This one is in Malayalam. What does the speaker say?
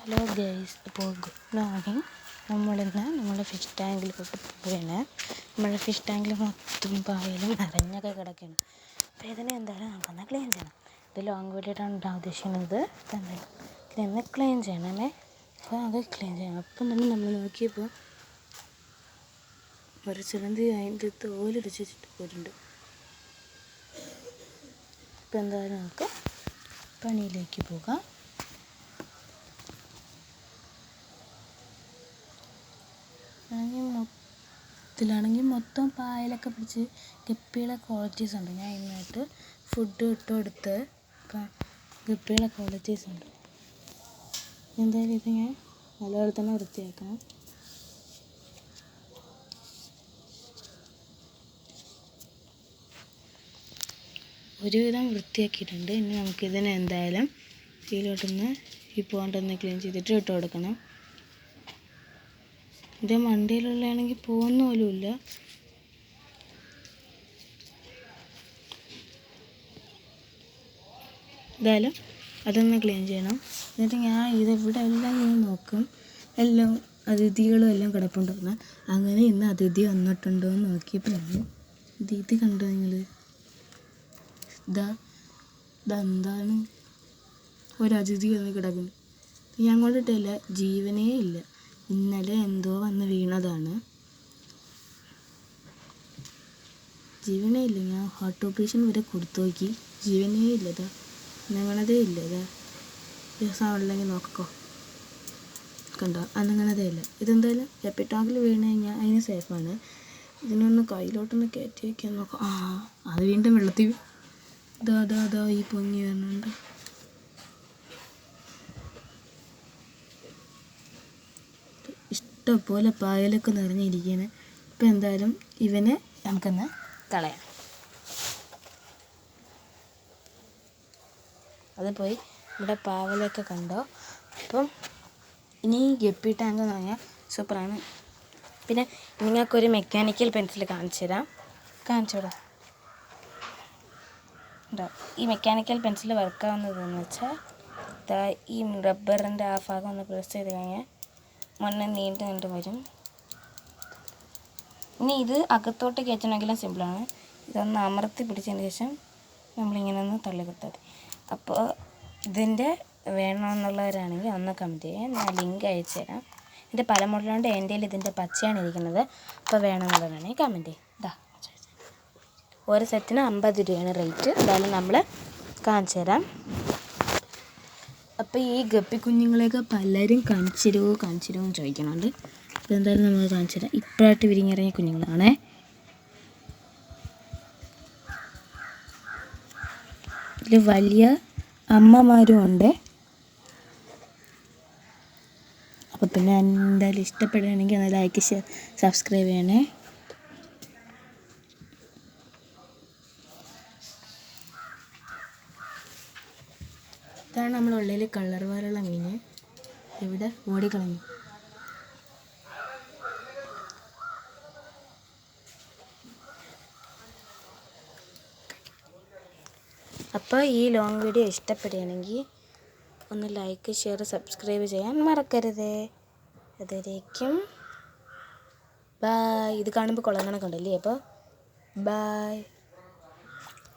ഹലോ ഗൈസ്, അപ്പോൾ ഗുഡ് മോർണിംഗ്. നമ്മുടെ ഫിഷ് ടാങ്കിലോട്ട് പോവുകയാണ്. നമ്മുടെ ഫിഷ് ടാങ്കിൽ മൊത്തം പായലും നിറഞ്ഞൊക്കെ കിടക്കുകയാണ്. അപ്പോൾ ഇതിനെ എന്തായാലും നമുക്കൊന്ന് ക്ലീൻ ചെയ്യണം. ഇത് ലോങ് വീഡിയോയിട്ടാണ് ഉദ്ദേശിക്കുന്നത്. എന്തായാലും ഇതിനെ ക്ലീൻ ചെയ്യണമേ. അപ്പോൾ അത് ക്ലീൻ ചെയ്യണം. അപ്പം തന്നെ നമ്മൾ നോക്കിയപ്പോൾ ഒരു ചിലന്തി അതിൻ്റെ തോലടിച്ച് വെച്ചിട്ട് പോയിട്ടുണ്ട്. അപ്പോൾ എന്തായാലും നമുക്ക് പണിയിലേക്ക് പോകാം. ഇതിലാണെങ്കിൽ മൊത്തം പായലൊക്കെ പിടിച്ച് ഗപ്പിയുടെ ക്വാളിറ്റീസ് ഉണ്ട്. ഞാൻ ഇന്നായിട്ട് ഫുഡ് ഇട്ട് കൊടുത്ത് ഗപ്പിയുടെ ക്വാളിറ്റീസ് ഉണ്ട്. എന്തായാലും ഇത് ഞാൻ നല്ലപോലെ തന്നെ വൃത്തിയാക്കണം. ഒരുവിധം വൃത്തിയാക്കിയിട്ടുണ്ട്. ഇനി നമുക്കിതിനെ എന്തായാലും ഇതിലോട്ടൊന്ന് ഈ പോണ്ടൊന്ന് ക്ലീൻ ചെയ്തിട്ട് ഇട്ട് കൊടുക്കണം. ഇതിൻ്റെ മണ്ടയിലുള്ളതാണെങ്കിൽ പോകുന്ന പോലുമില്ല. എന്തായാലും അതൊന്ന് ക്ലീൻ ചെയ്യണം. എന്നിട്ട് ഞാൻ ഇതിവിടെ എല്ലാം ഇങ്ങനെ നോക്കും. എല്ലാം അതിഥികളും എല്ലാം കിടപ്പുണ്ടെന്ന്. അങ്ങനെ ഇന്ന് അതിഥി വന്നിട്ടുണ്ടോ എന്ന് നോക്കിയപ്പോഴാണ് ഇത് കണ്ടോ നിങ്ങൾ? ഇതെന്താണ് ഒരതിഥി വന്ന് കിടക്കുന്നു. ഞാൻ കൊണ്ടിട്ടില്ല, ജീവനേ ഇല്ല. ഇന്നലെ എന്തോ വന്ന് വീണതാണ്. ജീവനേ ഇല്ല. ഞാൻ ഹാർട്ട് ഓപ്പറേഷൻ വരെ കൊടുത്തു നോക്കി, ജീവനേ ഇല്ലതാ, അനങ്ങണതേ ഇല്ലതാ. ദിവസമുണ്ടെങ്കിൽ നോക്കോ, കണ്ടോ, അനങ്ങണതേ ഇല്ല. ഇതെന്തായാലും എപ്പിട്ടാങ്കിൽ വീണ് കഴിഞ്ഞാൽ അതിന് സേഫാണ്. ഇതിനൊന്ന് കയ്യിലോട്ടൊന്ന് കയറ്റി വയ്ക്കാൻ നോക്കാം. അത് വീണ്ടും വെള്ളത്തിൽ അതാ ഈ പൊങ്ങി വരുന്നുണ്ട്. ഇഷ്ടംപോലെ പായലൊക്കെ നിറഞ്ഞിരിക്കുകയാണ്. ഇപ്പം എന്തായാലും ഇവനെ നമുക്കൊന്ന് കളയാം. അത് പോയി ഇവിടെ പാവലൊക്കെ കണ്ടോ. അപ്പം ഇനി ഗപ്പി ടാങ്ക് എന്ന് പറഞ്ഞാൽ സൂപ്പറാണ്. പിന്നെ നിങ്ങൾക്കൊരു മെക്കാനിക്കൽ പെൻസിൽ കാണിച്ചുവിടാം. ഉണ്ടോ, ഈ മെക്കാനിക്കൽ പെൻസിൽ വർക്കാവുന്നതെന്ന് വെച്ചാൽ ഈ റബ്ബറിൻ്റെ ആ ഭാഗം ഒന്ന് പ്രസ് ചെയ്ത് കഴിഞ്ഞാൽ മുന്നേ നീണ്ടു വരും. ഇനി ഇത് അകത്തോട്ട് കയറ്റണമെങ്കിലും സിമ്പിളാണ്. ഇതൊന്ന് അമർത്തി പിടിച്ചതിന് ശേഷം നമ്മളിങ്ങനെ ഒന്ന് തള്ളിക്കൊടുത്താൽ മതി. അപ്പോൾ ഇതിൻ്റെ വേണമെന്നുള്ളവരാണെങ്കിൽ ഒന്ന് കമൻറ്റ് ചെയ്യാം, ഞാൻ ലിങ്ക് അയച്ചു തരാം. ഇതിൻ്റെ പല മോഡലുണ്ട്. എൻ്റെ ഇതിൻ്റെ പച്ചയാണ് ഇരിക്കുന്നത്. അപ്പോൾ വേണമെന്നുള്ളവരാണെങ്കിൽ കമൻറ്റ് ചെയ്യാം. ഒരു സെറ്റിന് 50 രൂപയാണ് റേറ്റ്. എന്തായാലും നമ്മൾ കാണിച്ചു തരാം. അപ്പോൾ ഈ ഗപ്പി കുഞ്ഞുങ്ങളെയൊക്കെ പലരും കാണിച്ചിരുമോ എന്ന് ചോദിക്കുന്നുണ്ട്. അപ്പോൾ എന്തായാലും നമ്മൾ കാണിച്ചു തരാം. ഇപ്പോഴായിട്ട് വിരിഞ്ഞിറങ്ങിയ കുഞ്ഞുങ്ങളാണേ. ഇതിൽ വലിയ അമ്മമാരും ഉണ്ട്. അപ്പോൾ പിന്നെ എന്തായാലും ഇഷ്ടപ്പെടുകയാണെങ്കിൽ ഒന്ന് ലൈക്ക്, ഷെയർ, സബ്സ്ക്രൈബ് ചെയ്യണേ. ഇതാണ് നമ്മുടെ ഉള്ളിൽ കളർ വാലുള്ള മീൻ. ഇവിടെ ഓടിക്കളഞ്ഞു. അപ്പോൾ ഈ ലോങ് വീഡിയോ ഇഷ്ടപ്പെടുകയാണെങ്കിൽ ഒന്ന് ലൈക്ക്, ഷെയർ, സബ്സ്ക്രൈബ് ചെയ്യാൻ മറക്കരുതേ. അതുവരേക്കും ബായ്. ഇത് കാണുമ്പോൾ കുളങ്ങണൊക്കെ ഉണ്ടല്ലേ. അപ്പോൾ ബായ്.